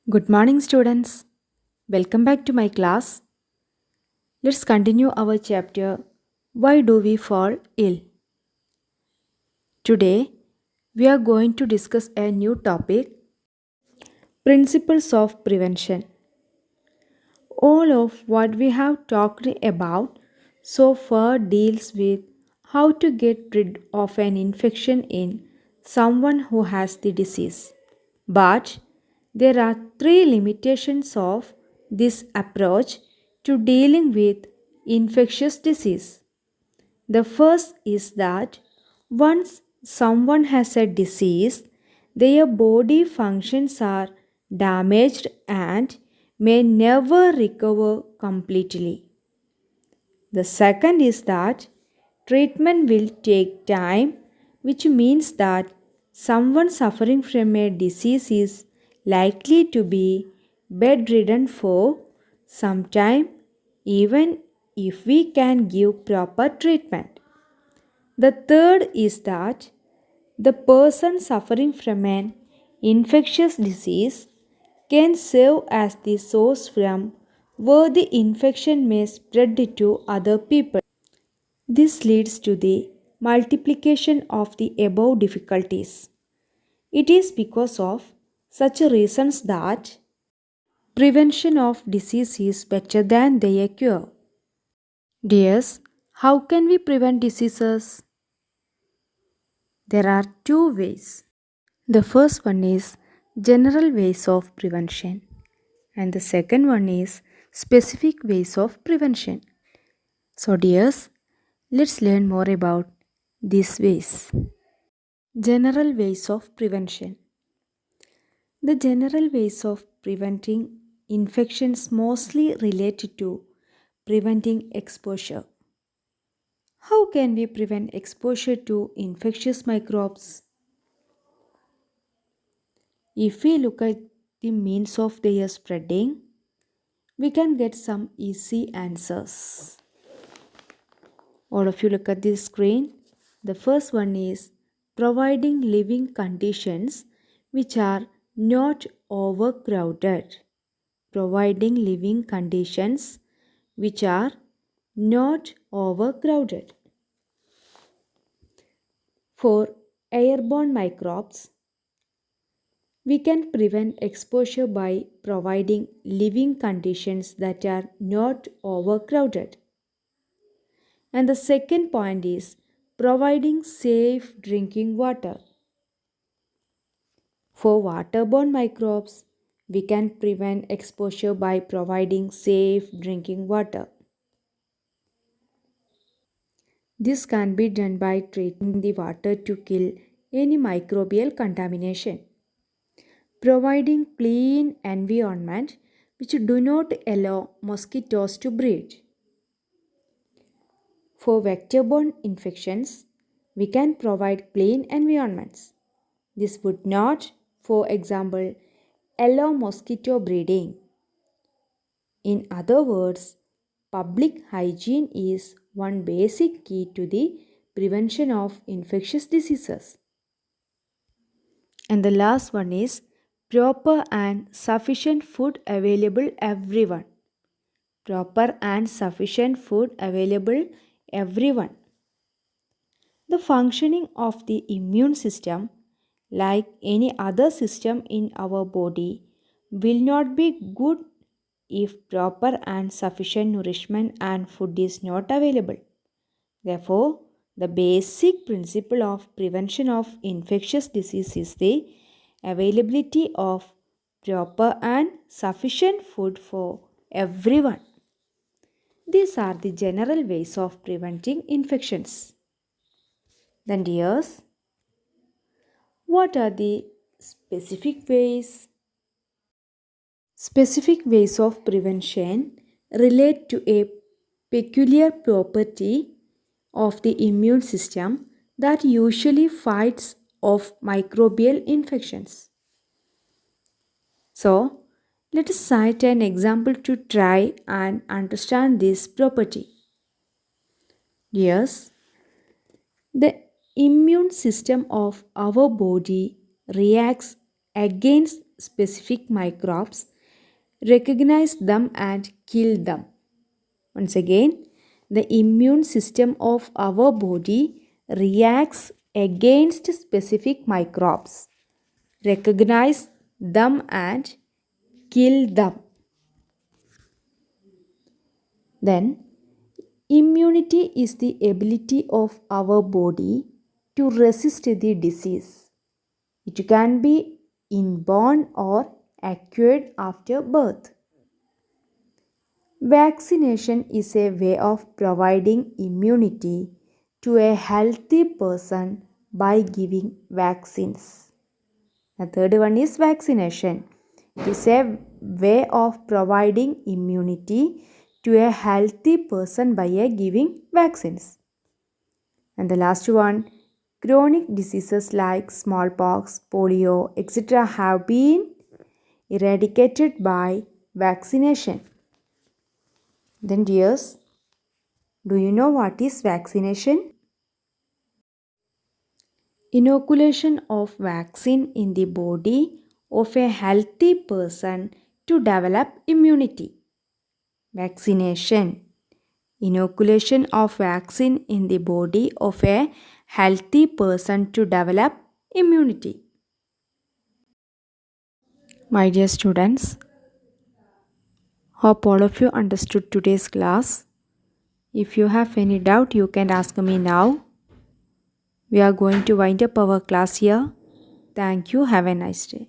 Good morning, students. Welcome back to my class. Let's continue our chapter Why Do We Fall Ill? Today, we are going to discuss a new topic Principles of Prevention. All of what we have talked about so far deals with how to get rid of an infection in someone who has the disease. But there are three limitations of this approach to dealing with infectious disease. The first is that once someone has a disease, their body functions are damaged and may never recover completely. The second is that treatment will take time, which means that someone suffering from a disease is likely to be bedridden for some time, even if we can give proper treatment. The third is that the person suffering from an infectious disease can serve as the source from where the infection may spread to other people. This leads to the multiplication of the above difficulties. It is because of such reasons that prevention of disease is better than their cure. Dears, how can we prevent diseases? There are two ways. The first one is general ways of prevention, and the second one is specific ways of prevention. So, dears, let's learn more about these ways. General ways of prevention. The general ways of preventing infections mostly related to preventing exposure. How can we prevent exposure to infectious microbes? If we look at the means of their spreading, we can get some easy answers. All of you look at this screen. The first one is providing living conditions which are not overcrowded. Providing living conditions which are not overcrowded. For airborne microbes, we can prevent exposure by providing living conditions that are not overcrowded. And the second point is providing safe drinking water. For waterborne microbes, we can prevent exposure by providing safe drinking water. This can be done by treating the water to kill any microbial contamination. Providing clean environment which do not allow mosquitoes to breed. For vector-borne infections, we can provide clean environments. This would not, for example, allow mosquito breeding. In other words, public hygiene is one basic key to the prevention of infectious diseases. And the last one is proper and sufficient food available everyone. Proper and sufficient food available everyone. The functioning of the immune system, like any other system in our body, will not be good if proper and sufficient nourishment and food is not available. Therefore, the basic principle of prevention of infectious disease is the availability of proper and sufficient food for everyone. These are the general ways of preventing infections. Then, dears, what are the specific ways? Specific ways of prevention relate to a peculiar property of the immune system that usually fights off microbial infections. So, let us cite an example to try and understand this property. Yes, the immune system of our body reacts against specific microbes, recognize them, and kill them. Once again, the immune system of our body reacts against specific microbes, recognize them, and kill them. Then, immunity is the ability of our body to resist the disease. It can be inborn or acquired after birth. Vaccination is a way of providing immunity to a healthy person by giving vaccines. The third one is vaccination. It is a way of providing immunity to a healthy person by giving vaccines. And the last one, chronic diseases like smallpox, polio, etc., have been eradicated by vaccination. Then, dears, do you know what is vaccination? Inoculation of vaccine in the body of a healthy person to develop immunity. Vaccination. Inoculation of vaccine in the body of a healthy person to develop immunity. My dear students, hope all of you understood today's class. If you have any doubt, you can ask me now. We are going to wind up our class here. Thank you. Have a nice day.